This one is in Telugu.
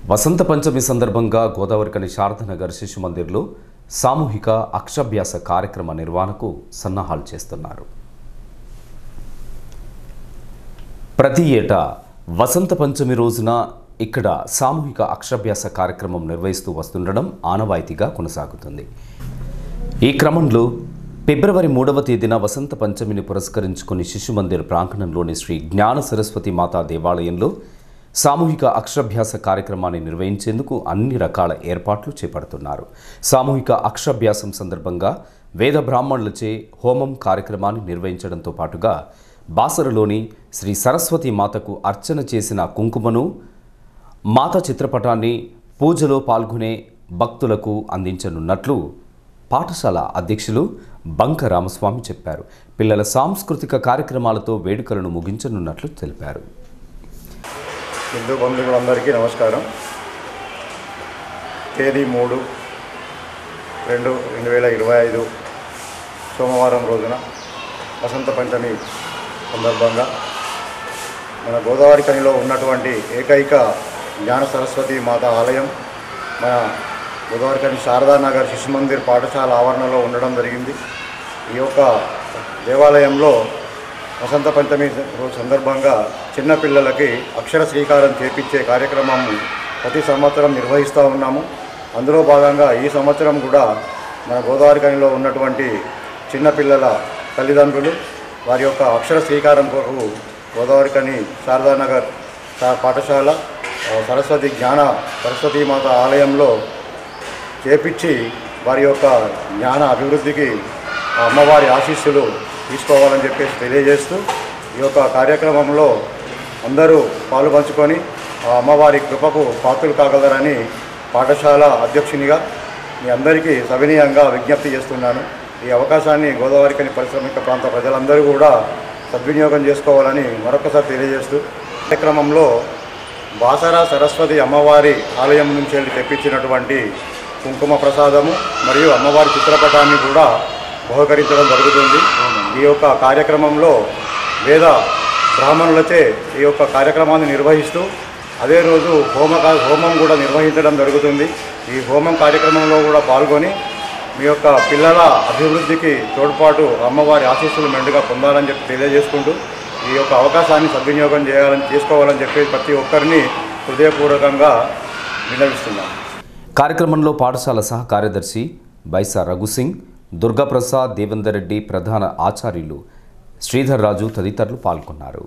వసంత పంచమి సందర్భంగా గోదావరికని శారదానగర్ శిశు మందిర్లో సామూహిక అక్షరాభ్యాస కార్యక్రమ నిర్వహణకు సన్నాహాలు చేస్తున్నారు. ప్రతి ఏటా వసంత పంచమి రోజున ఇక్కడ సామూహిక అక్షరాభ్యాస కార్యక్రమం నిర్వహిస్తూ వస్తుండడం ఆనవాయితీగా కొనసాగుతుంది. ఈ క్రమంలో ఫిబ్రవరి 3వ తేదీన వసంత పంచమిని పురస్కరించుకుని శిశు మందిర్ ప్రాంగణంలోని శ్రీ జ్ఞాన సరస్వతి మాతా దేవాలయంలో సామూహిక అక్షరాభ్యాస కార్యక్రమాన్ని నిర్వహించేందుకు అన్ని రకాల ఏర్పాట్లు చేపడుతున్నారు. సామూహిక అక్షరాభ్యాసం సందర్భంగా వేద బ్రాహ్మణులచే హోమం కార్యక్రమాన్ని నిర్వహించడంతో పాటుగా బాసరలోని శ్రీ సరస్వతి మాతకు అర్చన చేసిన కుంకుమను మాత చిత్రపటాన్ని పూజలో పాల్గొనే భక్తులకు అందించనున్నట్లు పాఠశాల అధ్యక్షులు బంక రామస్వామి చెప్పారు. పిల్లల సాంస్కృతిక కార్యక్రమాలతో వేడుకలను ముగించనున్నట్లు తెలిపారు. హిందూ బంధువులందరికీ నమస్కారం. తేదీ 3/2/2025 సోమవారం రోజున వసంత పంచమి సందర్భంగా మన గోదావరికనిలో ఉన్నటువంటి ఏకైక జ్ఞాన సరస్వతి మాత ఆలయం మన గోదావరికని శారదానగర్ శిశు మందిర్ పాఠశాల ఆవరణలో ఉండడం జరిగింది. ఈ యొక్క దేవాలయంలో వసంత పంచమి రోజు సందర్భంగా చిన్నపిల్లలకి అక్షర శ్రీకారం చేపించే కార్యక్రమం ప్రతి సంవత్సరం నిర్వహిస్తూ ఉన్నాము. అందులో భాగంగా ఈ సంవత్సరం కూడా మన గోదావరికనిలో ఉన్నటువంటి చిన్నపిల్లల తల్లిదండ్రులు వారి యొక్క అక్షర శ్రీకారం కొరకు గోదావరికని శారదానగర్ పాఠశాల సరస్వతీ మాత ఆలయంలో చేపించి వారి యొక్క జ్ఞాన అభివృద్ధికి అమ్మవారి ఆశీస్సులు తీసుకోవాలని చెప్పేసి తెలియజేస్తూ ఈ యొక్క కార్యక్రమంలో అందరూ పాలుపంచుకొని ఆ అమ్మవారి కృపకు పాత్రలు కాగలరని పాఠశాల అధ్యక్షునిగా మీ అందరికీ సవినీయంగా విజ్ఞప్తి చేస్తున్నాను. ఈ అవకాశాన్ని గోదావరికని పారిశ్రామిక ప్రాంత ప్రజలందరూ కూడా సద్వినియోగం చేసుకోవాలని మరొకసారి తెలియజేస్తూ కార్యక్రమంలో బాసర సరస్వతి అమ్మవారి ఆలయం నుంచి వెళ్ళి తెప్పించినటువంటి కుంకుమ ప్రసాదము మరియు అమ్మవారి చిత్రపటాన్ని కూడా బహుకరించడం జరుగుతుంది. ఈ యొక్క కార్యక్రమంలో వేద బ్రాహ్మణులచే ఈ యొక్క కార్యక్రమాన్ని నిర్వహిస్తూ అదే రోజు హోమం కూడా నిర్వహించడం జరుగుతుంది. ఈ హోమం కార్యక్రమంలో కూడా పాల్గొని మీ యొక్క పిల్లల అభివృద్ధికి తోడ్పాటు అమ్మవారి ఆశీస్సులు మెండుగా పొందాలని చెప్పి తెలియజేసుకుంటూ ఈ యొక్క అవకాశాన్ని సద్వినియోగం చేసుకోవాలని చెప్పి ప్రతి ఒక్కరిని హృదయపూర్వకంగా విన్నవిస్తున్నాను. కార్యక్రమంలో పాఠశాల సహ కార్యదర్శి బైసా రఘుసింగ్, దుర్గాప్రసాద్, దేవేందర్ రెడ్డి, ప్రధాన ఆచార్యులు శ్రీధర్ రాజు తదితరులు పాల్గొన్నారు.